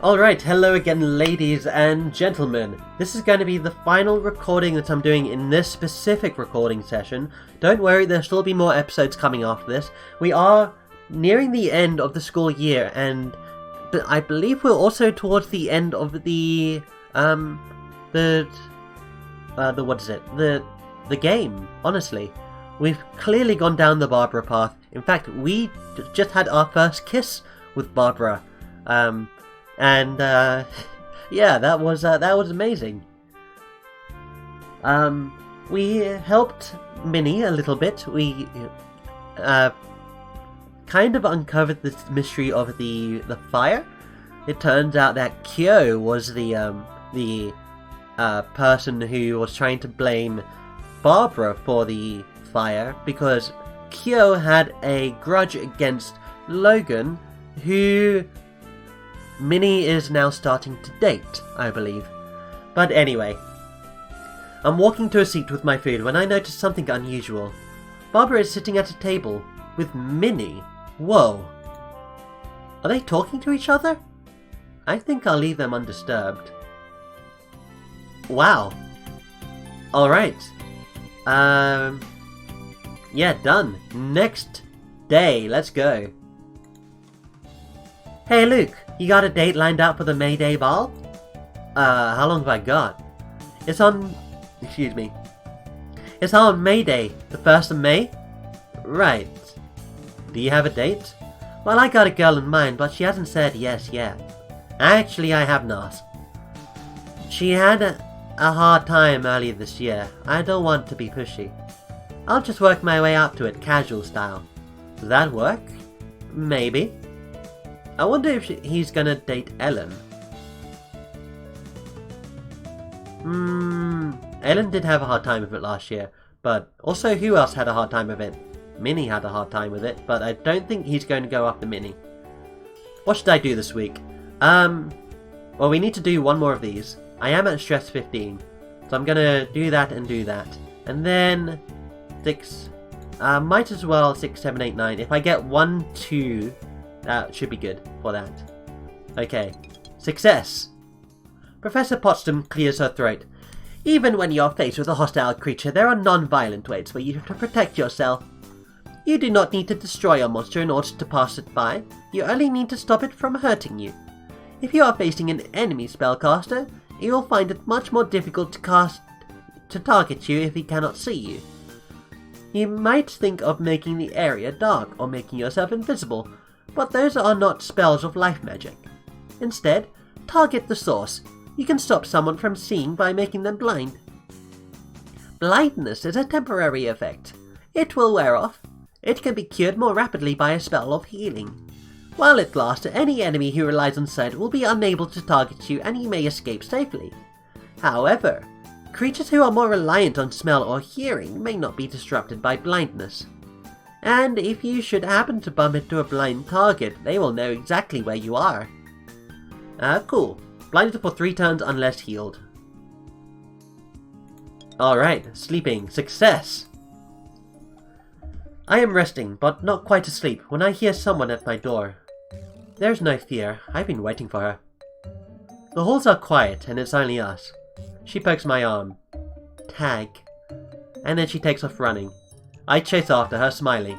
Alright, hello again ladies and gentlemen. This is going to be the final recording that I'm doing in this specific recording session. Don't worry, there'll still be more episodes coming after this. We are nearing the end of the school year, and I believe we're also towards the end of the game, honestly. We've clearly gone down the Barbara path. In fact, we just had our first kiss with Barbara. Yeah, that was amazing. We helped Minnie a little bit. We kind of uncovered the mystery of the fire. It turns out that Kyo was the person who was trying to blame Barbara for the fire because Kyo had a grudge against Logan, who Minnie is now starting to date, I believe. But anyway, I'm walking to a seat with my food when I notice something unusual. Barbara is sitting at a table with Minnie. Whoa. Are they talking to each other? I think I'll leave them undisturbed. Wow. Alright. Yeah, done. Next day, let's go. Hey Luke, you got a date lined up for the May Day ball? How long have I got? It's on May Day, the 1st of May? Right. Do you have a date? Well, I got a girl in mind, but she hasn't said yes yet. Actually, I have not. She had a hard time earlier this year. I don't want to be pushy. I'll just work my way up to it, casual style. Does that work? Maybe. I wonder if he's gonna date Ellen. Ellen did have a hard time with it last year, but also who else had a hard time with it? Minnie had a hard time with it, but I don't think he's going to go after Minnie. What should I do this week? Well, we need to do one more of these. I am at stress 15, so I'm gonna do that and do that. And then 6, might as well 6, 7, 8, 9. If I get 1, 2, that should be good for that. Okay. Success! Professor Potsdam clears her throat. Even when you're faced with a hostile creature, there are non-violent ways for you to protect yourself. You do not need to destroy your monster in order to pass it by. You only need to stop it from hurting you. If you are facing an enemy spellcaster, you will find it much more difficult to target you if he cannot see you. You might think of making the area dark or making yourself invisible, but those are not spells of life magic. Instead, target the source. You can stop someone from seeing by making them blind. Blindness is a temporary effect. It will wear off. It can be cured more rapidly by a spell of healing. While it lasts, any enemy who relies on sight will be unable to target you and you may escape safely. However, creatures who are more reliant on smell or hearing may not be disrupted by blindness. And if you should happen to bump into a blind target, they will know exactly where you are. Cool. Blinded for 3 turns unless healed. Alright, sleeping. Success! I am resting, but not quite asleep, when I hear someone at my door. There's no fear. I've been waiting for her. The halls are quiet, and it's only us. She pokes my arm. Tag. And then she takes off running. I chase after her, smiling.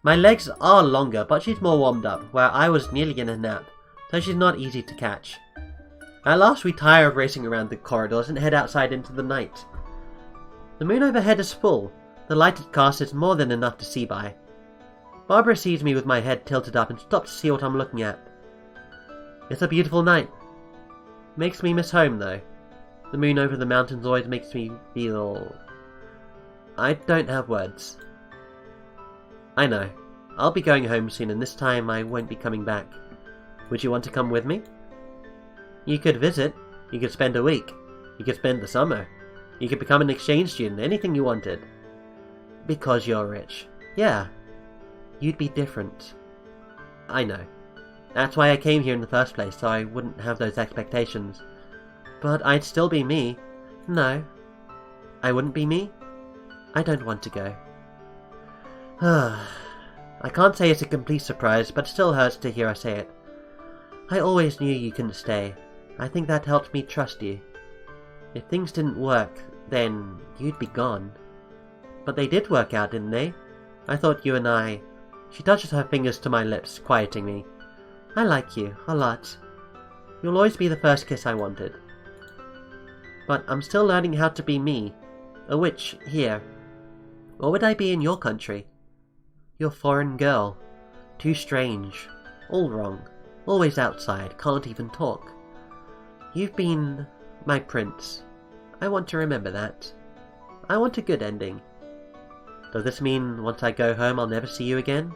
My legs are longer, but she's more warmed up, where I was nearly in a nap, so she's not easy to catch. At last we tire of racing around the corridors and head outside into the night. The moon overhead is full. The light it casts is more than enough to see by. Barbara sees me with my head tilted up and stops to see what I'm looking at. It's a beautiful night. Makes me miss home, though. The moon over the mountains always makes me feel... I don't have words. I know. I'll be going home soon, and this time I won't be coming back. Would you want to come with me? You could visit. You could spend a week. You could spend the summer. You could become an exchange student, anything you wanted. Because you're rich. Yeah. You'd be different. I know. That's why I came here in the first place, so I wouldn't have those expectations. But I'd still be me. No. I wouldn't be me? I don't want to go. I can't say it's a complete surprise, but it still hurts to hear her say it. I always knew you couldn't stay. I think that helped me trust you. If things didn't work, then you'd be gone. But they did work out, didn't they? I thought you and I... She touches her fingers to my lips, quieting me. I like you, a lot. You'll always be the first kiss I wanted. But I'm still learning how to be me. A witch here. What would I be in your country? You're a foreign girl. Too strange. All wrong. Always outside. Can't even talk. You've been my prince. I want to remember that. I want a good ending. Does this mean once I go home I'll never see you again?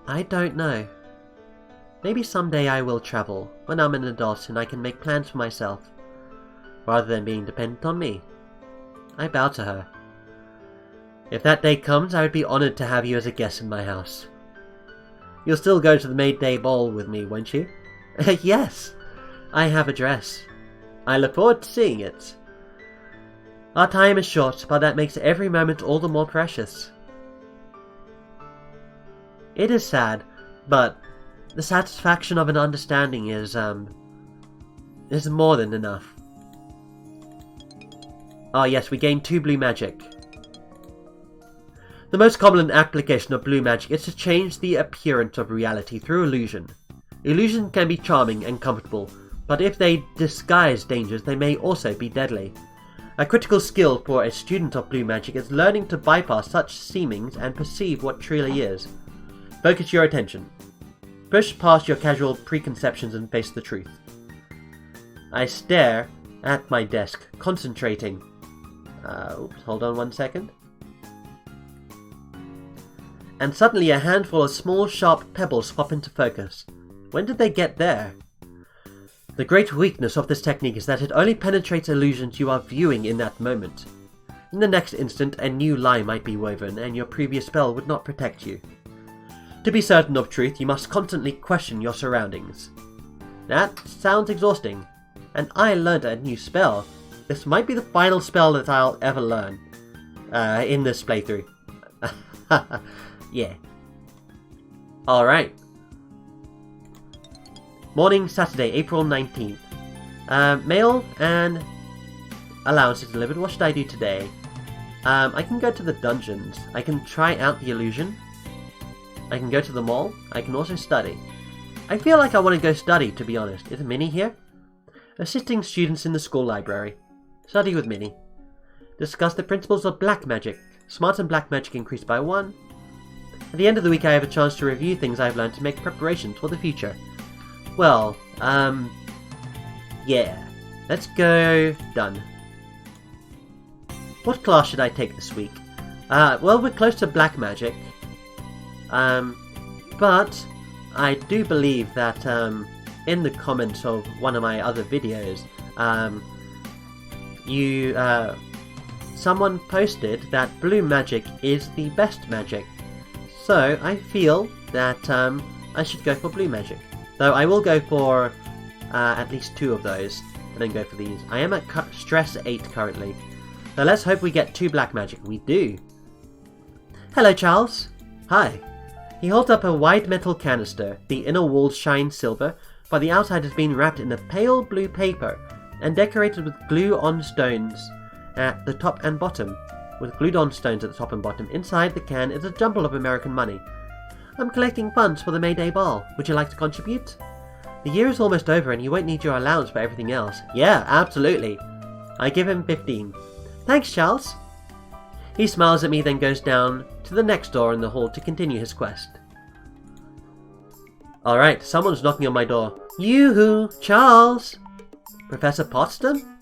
I don't know. Maybe someday I will travel, when I'm an adult and I can make plans for myself, rather than being dependent on me. I bow to her. If that day comes, I would be honoured to have you as a guest in my house. You'll still go to the May Day ball with me, won't you? Yes! I have a dress. I look forward to seeing it. Our time is short, but that makes every moment all the more precious. It is sad, but the satisfaction of an understanding is more than enough. Ah yes, we gain 2 blue magic. The most common application of blue magic is to change the appearance of reality through illusion. Illusion can be charming and comfortable, but if they disguise dangers, they may also be deadly. A critical skill for a student of blue magic is learning to bypass such seemings and perceive what truly is. Focus your attention. Push past your casual preconceptions and face the truth. I stare at my desk, concentrating. Oops, hold on 1 second. And suddenly a handful of small, sharp pebbles pop into focus. When did they get there? The great weakness of this technique is that it only penetrates illusions you are viewing in that moment. In the next instant, a new lie might be woven, and your previous spell would not protect you. To be certain of truth, you must constantly question your surroundings. That sounds exhausting, and I learned a new spell. This might be the final spell that I'll ever learn in this playthrough. Yeah. Alright. Morning, Saturday, April 19th. Mail and allowances delivered. What should I do today? I can go to the dungeons. I can try out the illusion. I can go to the mall. I can also study. I feel like I want to go study, to be honest. Is Minnie here? Assisting students in the school library. Study with Minnie. Discuss the principles of black magic. Smart and black magic increased by 1. At the end of the week I have a chance to review things I've learned to make preparations for the future. Well, yeah. Let's go. Done. What class should I take this week? Well, we're close to black magic. But I do believe that, in the comments of one of my other videos, someone posted that blue magic is the best magic. So I feel that I should go for blue magic. Though I will go for at least 2 of those, and then go for these. I am at stress 8 currently. So let's hope we get 2 black magic. We do. Hello, Charles. Hi. He holds up a wide metal canister. The inner walls shine silver, but the outside has been wrapped in a pale blue paper and decorated with glue-on stones at the top and bottom. With glued-on stones at the top and bottom, inside the can is a jumble of American money. I'm collecting funds for the May Day ball. Would you like to contribute? The year is almost over and you won't need your allowance for everything else. Yeah, absolutely. I give him 15. Thanks, Charles. He smiles at me, then goes down to the next door in the hall to continue his quest. Alright, someone's knocking on my door. Yoo-hoo, Charles! Professor Potsdam?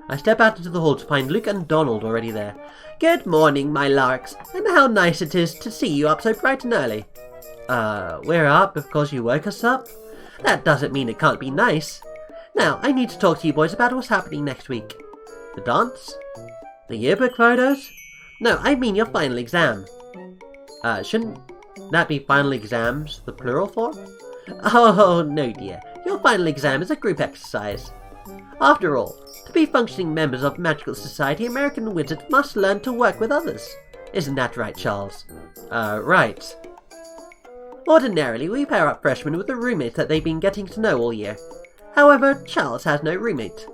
I step out into the hall to find Luke and Donald already there. Good morning, my larks, and how nice it is to see you up so bright and early. We're up because you woke us up? That doesn't mean it can't be nice. Now, I need to talk to you boys about what's happening next week. The dance? The yearbook photos? No, I mean your final exam. Shouldn't that be final exams, the plural form? Oh, no dear. Your final exam is a group exercise. After all, to be functioning members of magical society, American wizards must learn to work with others. Isn't that right, Charles? Right. Ordinarily, we pair up freshmen with the roommates that they've been getting to know all year. However, Charles has no roommate.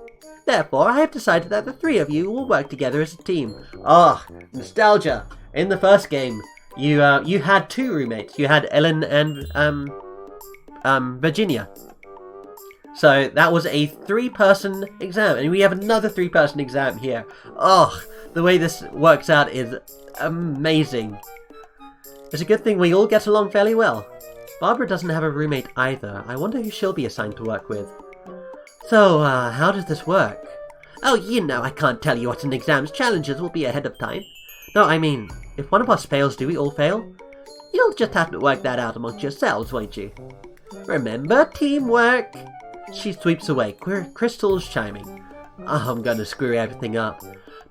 Therefore, I have decided that the three of you will work together as a team. Ah, nostalgia! In the first game, you had two roommates. You had Ellen and Virginia. So that was a 3-person exam, and we have another 3-person exam here. Oh, the way this works out is amazing. It's a good thing we all get along fairly well. Barbara doesn't have a roommate either. I wonder who she'll be assigned to work with. So, how does this work? Oh, you know I can't tell you what an exam's challenges will be ahead of time. No, I mean, if one of us fails, do we all fail? You'll just have to work that out amongst yourselves, won't you? Remember, teamwork! She sweeps away, crystals chiming. Oh, I'm gonna screw everything up.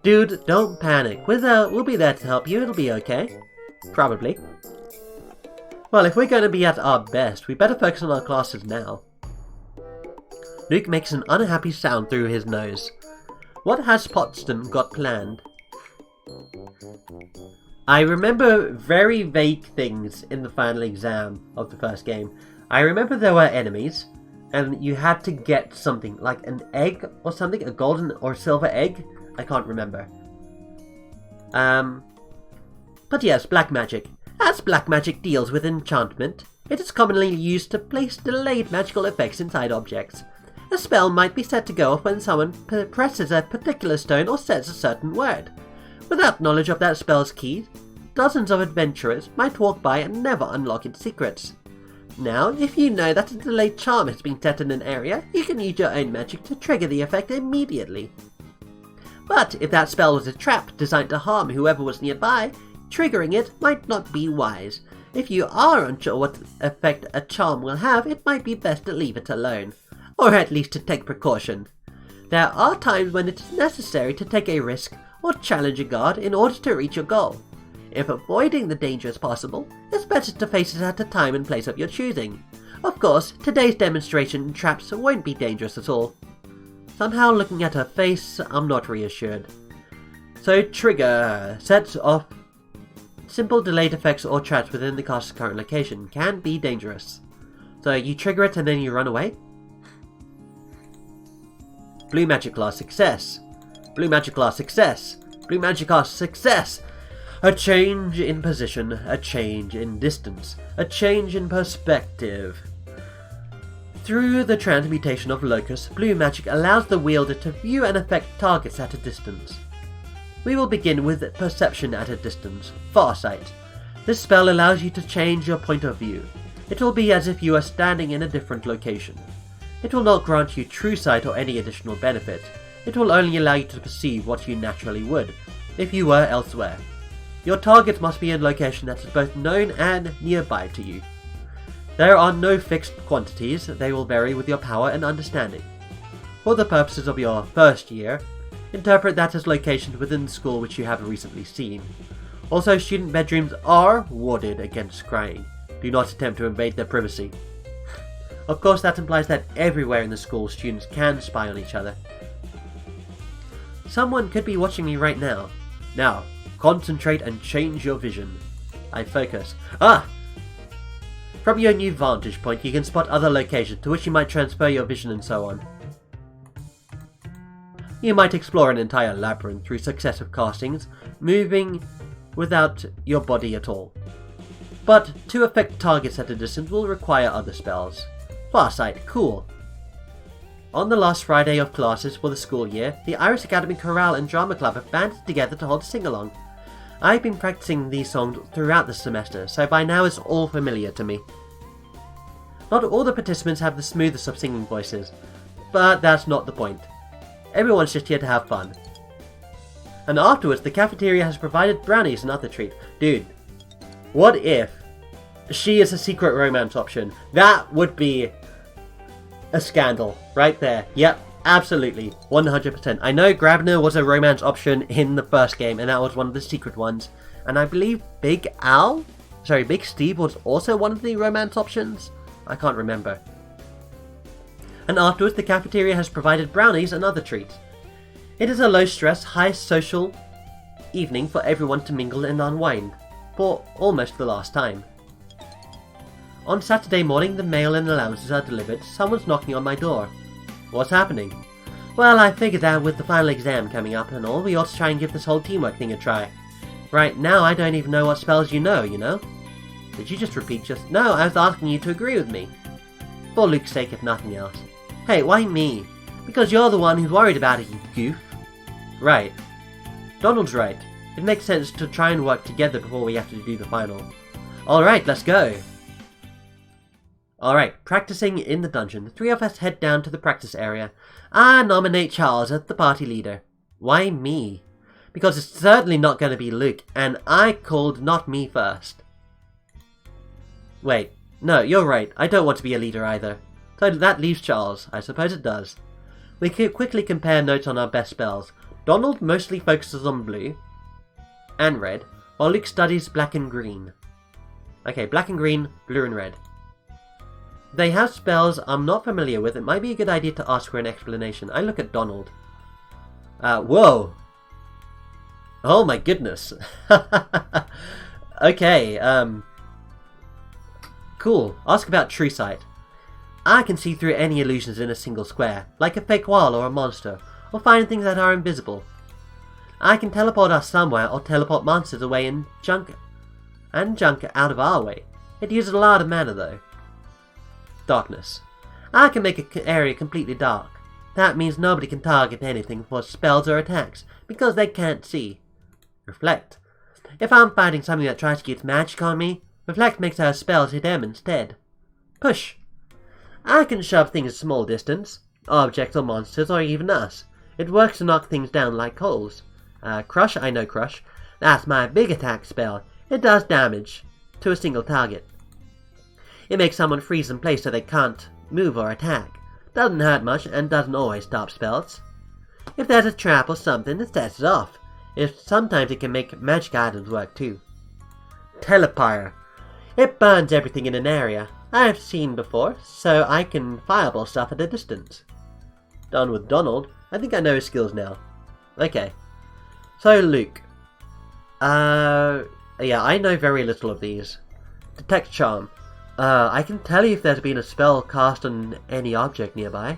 Dude, don't panic. We'll be there to help you. It'll be okay. Probably. Well, if we're going to be at our best, we better focus on our classes now. Luke makes an unhappy sound through his nose. What has Potsdam got planned? I remember very vague things in the final exam of the first game. I remember there were enemies, and you had to get something, like an egg or something, a golden or silver egg? I can't remember. But yes, black magic. As black magic deals with enchantment, it is commonly used to place delayed magical effects inside objects. A spell might be set to go off when someone presses a particular stone or says a certain word. Without knowledge of that spell's key, dozens of adventurers might walk by and never unlock its secrets. Now, if you know that a delayed charm has been set in an area, you can use your own magic to trigger the effect immediately. But if that spell was a trap designed to harm whoever was nearby, triggering it might not be wise. If you are unsure what effect a charm will have, it might be best to leave it alone, or at least to take precaution. There are times when it is necessary to take a risk or challenge a guard in order to reach your goal. If avoiding the danger is possible, it's better to face it at a time and place of your choosing. Of course, today's demonstration traps won't be dangerous at all. Somehow, looking at her face, I'm not reassured. So, trigger sets off simple delayed effects or traps within the cast's current location can be dangerous. So you trigger it and then you run away. Blue magic class success. Blue magic class success. Blue magic class success. A change in position, a change in distance, a change in perspective. Through the transmutation of locus, blue magic allows the wielder to view and affect targets at a distance. We will begin with perception at a distance, farsight. This spell allows you to change your point of view. It will be as if you are standing in a different location. It will not grant you true sight or any additional benefit. It will only allow you to perceive what you naturally would, if you were elsewhere. Your target must be in a location that is both known and nearby to you. There are no fixed quantities, they will vary with your power and understanding. For the purposes of your first year, interpret that as locations within the school which you have recently seen. Also, student bedrooms are warded against scrying. Do not attempt to invade their privacy. Of course, that implies that everywhere in the school students can spy on each other. Someone could be watching me right now. Now, concentrate and change your vision. I focus. Ah! From your new vantage point, you can spot other locations to which you might transfer your vision and so on. You might explore an entire labyrinth through successive castings, moving without your body at all. But to affect targets at a distance will require other spells. Farsight, cool. On the last Friday of classes for the school year, the Irish Academy Chorale and Drama Club have banded together to hold a sing-along. I've been practicing these songs throughout the semester, so by now it's all familiar to me. Not all the participants have the smoothest of singing voices, but that's not the point. Everyone's just here to have fun. And afterwards, the cafeteria has provided brownies and other treats. Dude, what if she is a secret romance option? That would be a scandal right there. Yep, absolutely, 100%. I know Grabner was a romance option in the first game, and that was one of the secret ones. And I believe Big Steve was also one of the romance options? I can't remember. And afterwards, the cafeteria has provided brownies and other treats. It is a low-stress, high-social evening for everyone to mingle and unwind, for almost the last time. On Saturday morning, the mail and allowances are delivered. Someone's knocking on my door. What's happening? Well, I figured that with the final exam coming up and all, we ought to try and give this whole teamwork thing a try. Right now, I don't even know what spells you know? Did you just repeat just... No, I was asking you to agree with me. For Luke's sake, if nothing else. Hey, why me? Because you're the one who's worried about it, you goof. Right. Donald's right. It makes sense to try and work together before we have to do the final. Alright, let's go! Alright, practicing in the dungeon. The three of us head down to the practice area. I nominate Charles as the party leader. Why me? Because it's certainly not going to be Luke, and I called not me first. Wait, no, you're right. I don't want to be a leader either. So that leaves Charles. I suppose it does. We can quickly compare notes on our best spells. Donald mostly focuses on blue and red, while Luke studies black and green. Okay, black and green, blue and red. They have spells I'm not familiar with. It might be a good idea to ask for an explanation. I look at Donald. Whoa! Oh my goodness. Okay, cool. Ask about True Sight. I can see through any illusions in a single square, like a fake wall or a monster, or find things that are invisible. I can teleport us somewhere or teleport monsters away and junk out of our way. It uses a lot of mana though. Darkness. I can make an area completely dark. That means nobody can target anything for spells or attacks, because they can't see. Reflect. If I'm fighting something that tries to use magic on me, Reflect makes our spells hit them instead. Push. I can shove things a small distance, objects or monsters or even us. It works to knock things down like coals. Crush, I know Crush. That's my big attack spell. It does damage to a single target. It makes someone freeze in place so they can't move or attack. Doesn't hurt much and doesn't always stop spells. If there's a trap or something, it sets it off. Sometimes it can make magic items work too. Telepire. It burns everything in an area. I've seen before, so I can fireball stuff at a distance. Done with Donald. I think I know his skills now. Okay. So Luke. Yeah, I know very little of these. Detect Charm. I can tell you if there's been a spell cast on any object nearby.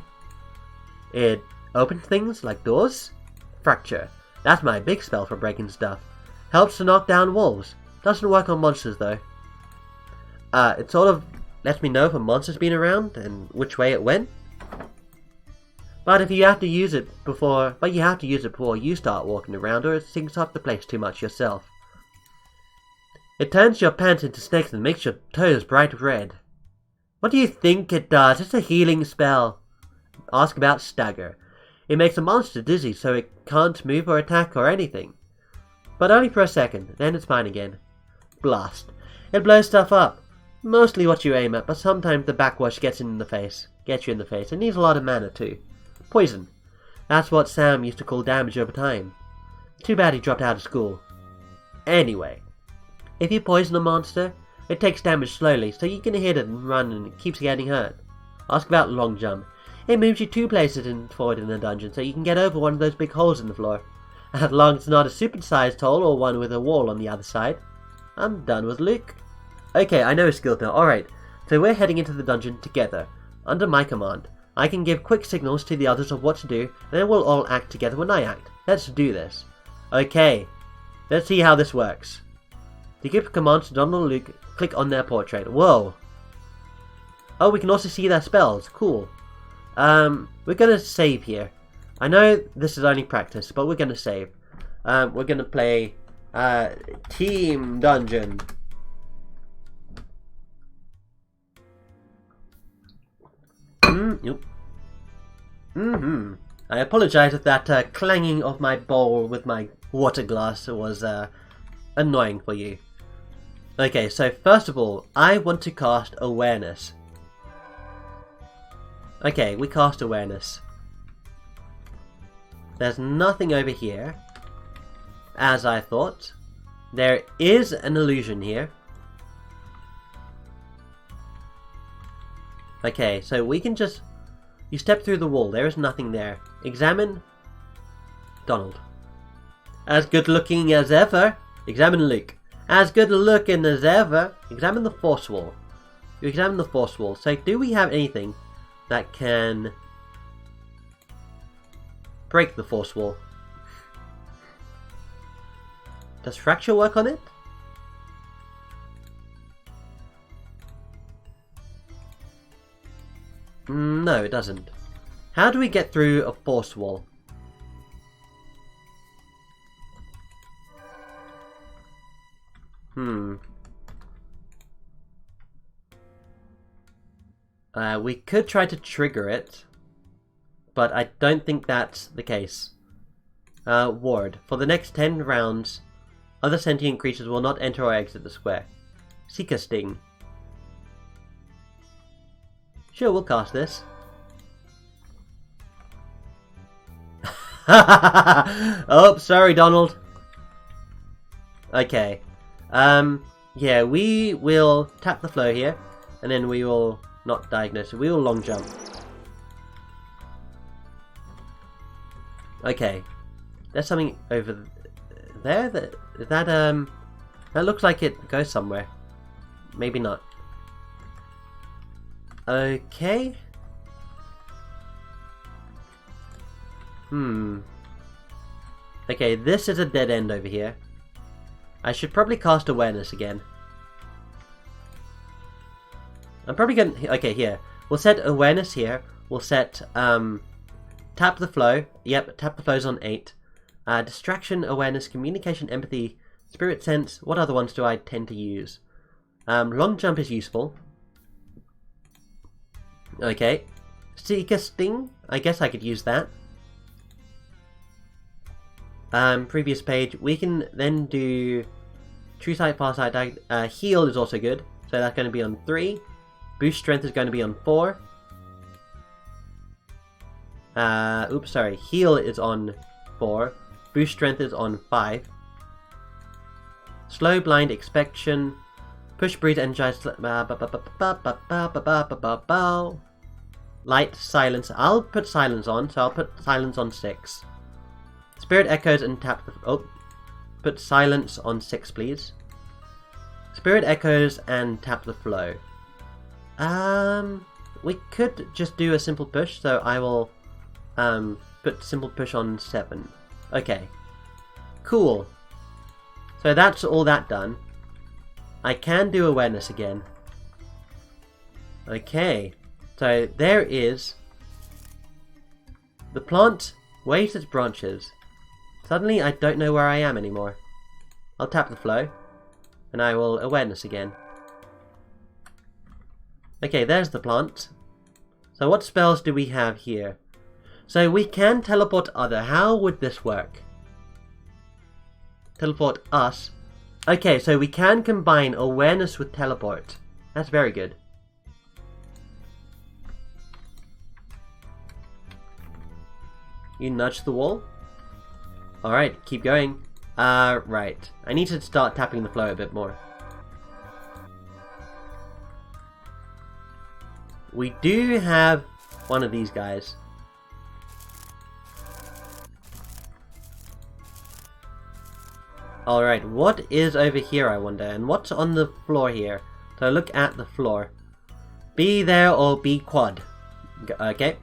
It opens things like doors. Fracture. That's my big spell for breaking stuff. Helps to knock down walls. Doesn't work on monsters though. It sort of lets me know if a monster's been around and which way it went. But you have to use it before you start walking around, or it sinks off the place too much yourself. It turns your pants into snakes and makes your toes bright red. What do you think it does? It's a healing spell. Ask about Stagger. It makes a monster dizzy so it can't move or attack or anything. But only for a second, then it's fine again. Blast. It blows stuff up. Mostly what you aim at, but sometimes the backwash gets you in the face. It needs a lot of mana too. Poison. That's what Sam used to call damage over time. Too bad he dropped out of school. Anyway. If you poison a monster, it takes damage slowly, so you can hit it and run and it keeps getting hurt. Ask about Long Jump. It moves you 2 places forward in the dungeon, so you can get over one of those big holes in the floor. As long as it's not a super-sized hole or one with a wall on the other side. I'm done with Luke. Okay, I know his skills now. Alright, so we're heading into the dungeon together, under my command. I can give quick signals to the others of what to do, and then we'll all act together when I act. Let's do this. Okay, let's see how this works. To give commands to Donald and Luke, click on their portrait. Whoa! Oh, we can also see their spells. Cool. We're gonna save here. I know this is only practice, but we're gonna save. We're gonna play Team Dungeon. Yep. I apologize if that clanging of my bowl with my water glass was annoying for you. Okay, so first of all, I want to cast Awareness. Okay, we cast Awareness. There's nothing over here, as I thought. There is an illusion here. Okay, so we can just... You step through the wall, there is nothing there. Examine Donald. As good looking as ever. Examine Luke. As good looking as ever. Examine the force wall. You examine the force wall. So do we have anything that can break the force wall? Does fracture work on it? No, it doesn't. How do we get through a force wall? We could try to trigger it, but I don't think that's the case. Ward. For the next 10 rounds, other sentient creatures will not enter or exit the square. Seeker Sting. Sure, we'll cast this. Oh, sorry, Donald. Okay. Yeah, we will tap the flow here, and then we will not diagnose it. We will long jump. Okay. There's something over there that looks like it goes somewhere. Maybe not. Okay. Okay, this is a dead end over here. I should probably cast awareness again. I'm probably gonna... Okay, here. We'll set awareness here. We'll set, tap the flow. Yep, tap the flow's on 8. Distraction, awareness, communication, empathy, spirit sense. What other ones do I tend to use? Long jump is useful. Okay. Seeker Sting. I guess I could use that. Previous page. We can then do True Sight, Far Sight, Heal is also good. So that's going to be on 3. Boost Strength is going to be on 4. Oops, sorry. Heal is on 4. Boost Strength is on 5. Slow, Blind, Inspection, Push, Breathe, Energize, Light, Silence. I'll put Silence on, so I'll put Silence on 6. Spirit Echoes and tap the... Oh, put Silence on 6, please. Spirit Echoes and tap the flow. We could just do a simple push, so I will put simple push on 7. Okay. Cool. So that's all that done. I can do awareness again. Okay. So there is... The plant waves its branches. Suddenly I don't know where I am anymore. I'll tap the flow. And I will awareness again. Okay, there's the plant. So what spells do we have here? So we can teleport other. How would this work? Teleport us. Okay, so we can combine awareness with teleport. That's very good. You nudge the wall. Alright, keep going. Right. I need to start tapping the flow a bit more. We do have one of these guys. Alright, what is over here, I wonder? And what's on the floor here? So look at the floor. Be there or be quad. Okay.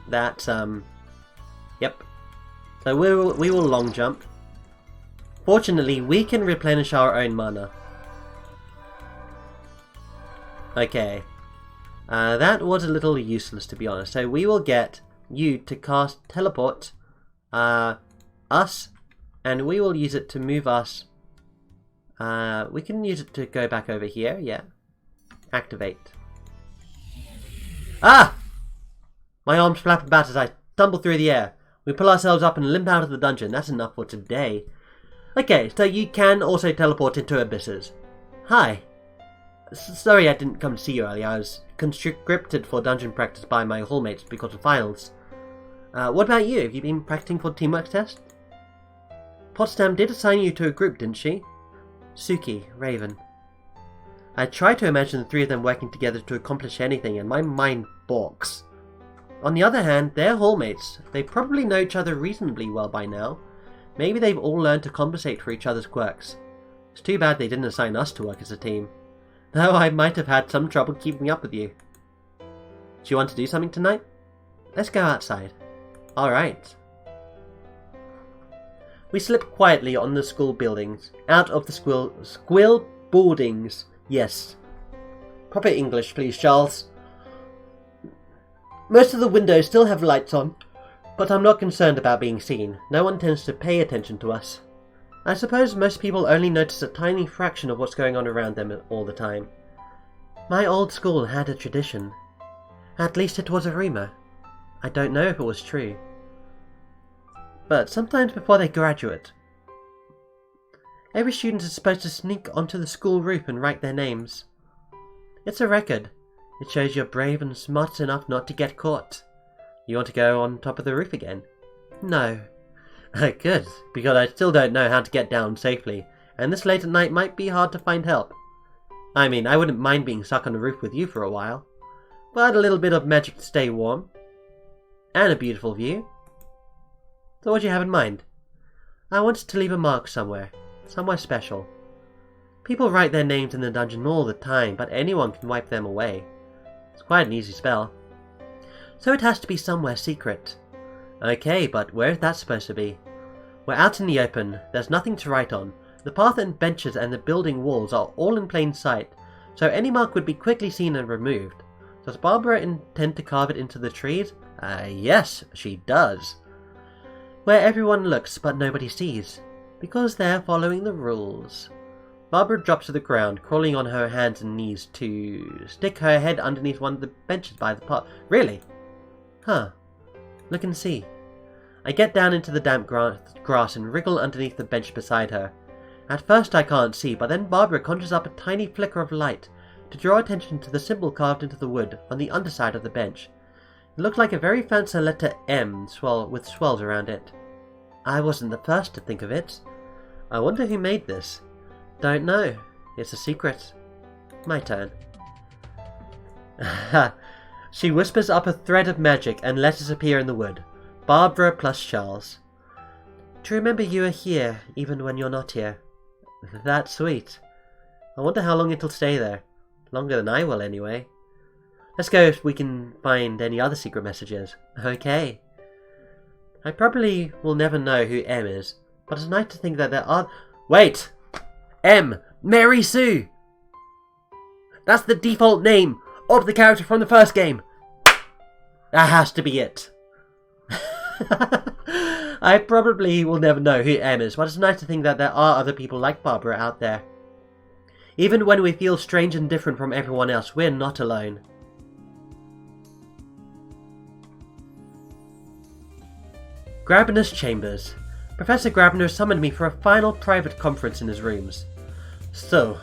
That's, yep. So we will long jump. Fortunately, we can replenish our own mana. Okay. That was a little useless, to be honest. So we will get you to cast teleport us, and we will use it to move us. We can use it to go back over here, yeah. Activate. Ah! My arms flap about as I tumble through the air. We pull ourselves up and limp out of the dungeon. That's enough for today. Okay, so you can also teleport into abysses. Hi. Sorry I didn't come to see you earlier. I was conscripted for dungeon practice by my hallmates because of finals. What about you? Have you been practicing for the teamwork test? Potsdam did assign you to a group, didn't she? Suki, Raven. I tried to imagine the three of them working together to accomplish anything, and my mind balks. On the other hand, they're hallmates. They probably know each other reasonably well by now. Maybe they've all learned to compensate for each other's quirks. It's too bad they didn't assign us to work as a team. though I might have had some trouble keeping up with you. Do you want to do something tonight? Let's go outside. Alright. We slip quietly on the school buildings, out of the squill boardings. Yes. Proper English, please, Charles. Most of the windows still have lights on, but I'm not concerned about being seen. No one tends to pay attention to us. I suppose most people only notice a tiny fraction of what's going on around them all the time. My old school had a tradition. At least it was a rumour. I don't know if it was true. But sometimes before they graduate, every student is supposed to sneak onto the school roof and write their names. It's a record. It shows you're brave and smart enough not to get caught. You want to go on top of the roof again? No. Good, because I still don't know how to get down safely, and this late at night might be hard to find help. I mean, I wouldn't mind being stuck on the roof with you for a while, but a little bit of magic to stay warm. And a beautiful view. So what do you have in mind? I wanted to leave a mark somewhere special. People write their names in the dungeon all the time, but anyone can wipe them away. It's quite an easy spell. So it has to be somewhere secret. Okay, but where is that supposed to be? We're out in the open, there's nothing to write on. The path and benches and the building walls are all in plain sight, so any mark would be quickly seen and removed. Does Barbara intend to carve it into the trees? Yes, she does. Where everyone looks but nobody sees, because they're following the rules. Barbara drops to the ground, crawling on her hands and knees to stick her head underneath one of the benches by the path. Really? Huh. Look and see. I get down into the damp grass and wriggle underneath the bench beside her. At first I can't see, but then Barbara conjures up a tiny flicker of light to draw attention to the symbol carved into the wood on the underside of the bench. It looked like a very fancy letter M with swirls around it. I wasn't the first to think of it. I wonder who made this. Don't know. It's a secret. My turn. She whispers up a thread of magic and letters appear in the wood. Barbara plus Charles. To remember you are here, even when you're not here. That's sweet. I wonder how long it'll stay there. Longer than I will, anyway. Let's go if we can find any other secret messages. Okay. I probably will never know who M is, but it's nice to think that there are... Wait! M! Mary Sue! That's the default name of the character from the first game! That has to be it. I probably will never know who M is, but it's nice to think that there are other people like Barbara out there. Even when we feel strange and different from everyone else, we're not alone. Grabner's chambers. Professor Grabner summoned me for a final private conference in his rooms. So,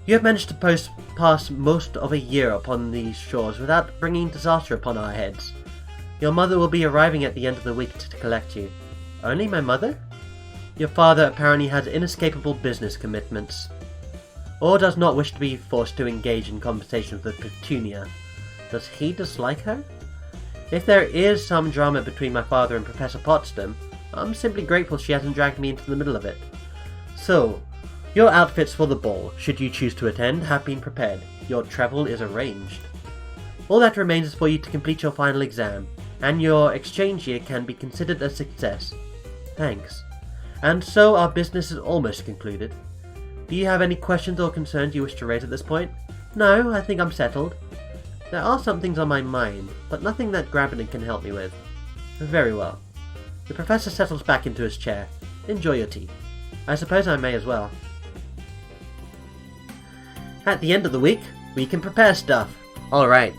you have managed to pass most of a year upon these shores without bringing disaster upon our heads. Your mother will be arriving at the end of the week to collect you. Only my mother? Your father apparently has inescapable business commitments, or does not wish to be forced to engage in conversations with Petunia. Does he dislike her? If there is some drama between my father and Professor Potsdam, I'm simply grateful she hasn't dragged me into the middle of it. So, your outfits for the ball, should you choose to attend, have been prepared. Your travel is arranged. All that remains is for you to complete your final exam, and your exchange year can be considered a success. Thanks. And so our business is almost concluded. Do you have any questions or concerns you wish to raise at this point? No, I think I'm settled. There are some things on my mind, but nothing that Grabner can help me with. Very well. The professor settles back into his chair. Enjoy your tea. I suppose I may as well. At the end of the week, we can prepare stuff. Alright.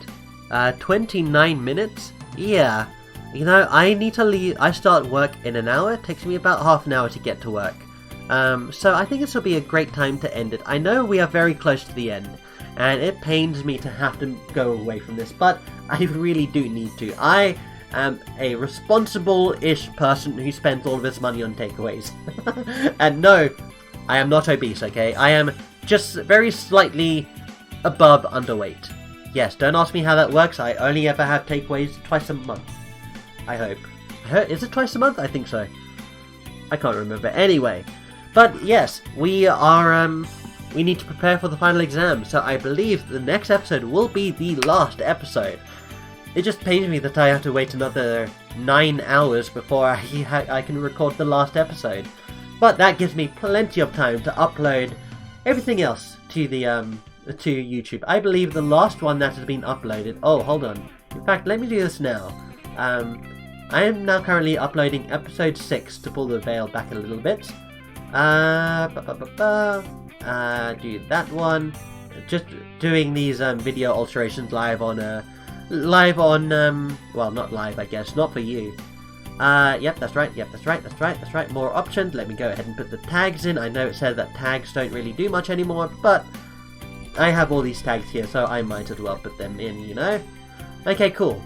29 minutes? Yeah. You know, I need to leave. I start work in an hour. It takes me about half an hour to get to work. So I think this will be a great time to end it. I know we are very close to the end, and it pains me to have to go away from this, but I really do need to. I am a responsible-ish person who spends all of his money on takeaways. And no, I am not obese, okay? I am just very slightly above underweight. Yes, don't ask me how that works. I only ever have takeaways twice a month. I hope. Is it twice a month? I think so. I can't remember. Anyway. But yes, we are we need to prepare for the final exam, so I believe the next episode will be the last episode. It just pains me that I have to wait another 9 hours before I can record the last episode. But that gives me plenty of time to upload everything else to the to YouTube. I believe the last one that has been uploaded... Oh, hold on. In fact, let me do this now. I am now currently uploading episode 6 to pull the veil back a little bit. Do that one. Just doing these video alterations live on well, not live, I guess, not for you. Yep, that's right. More options. Let me go ahead and put the tags in. I know it said that tags don't really do much anymore, but I have all these tags here, so I might as well put them in, you know. Okay, cool.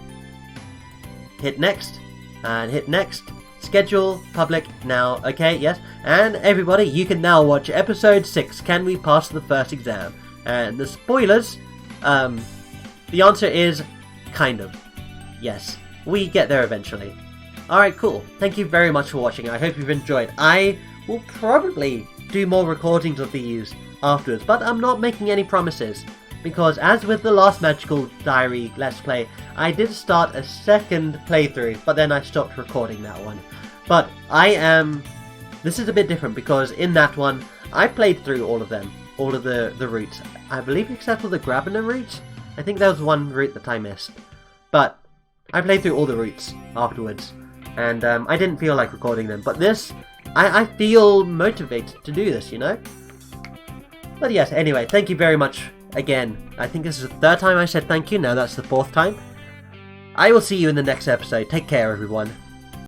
Hit next, and hit next. Schedule, public, now, okay, yes. And everybody, you can now watch episode 6, Can We Pass the First Exam? And the spoilers, the answer is kind of. Yes, we get there eventually. Alright, cool. Thank you very much for watching. I hope you've enjoyed. I will probably do more recordings of these afterwards, but I'm not making any promises. Because as with the last Magical Diary Let's Play, I did start a second playthrough, but then I stopped recording that one. But this is a bit different because in that one, I played through all of them, all of the routes. I believe except for the Grabner route. I think there was one route that I missed. But I played through all the routes afterwards, and I didn't feel like recording them. But this, I feel motivated to do this, you know? But yes, anyway, thank you very much again. I think this is the 3rd time I said thank you, now that's the 4th time. I will see you in the next episode. Take care, everyone.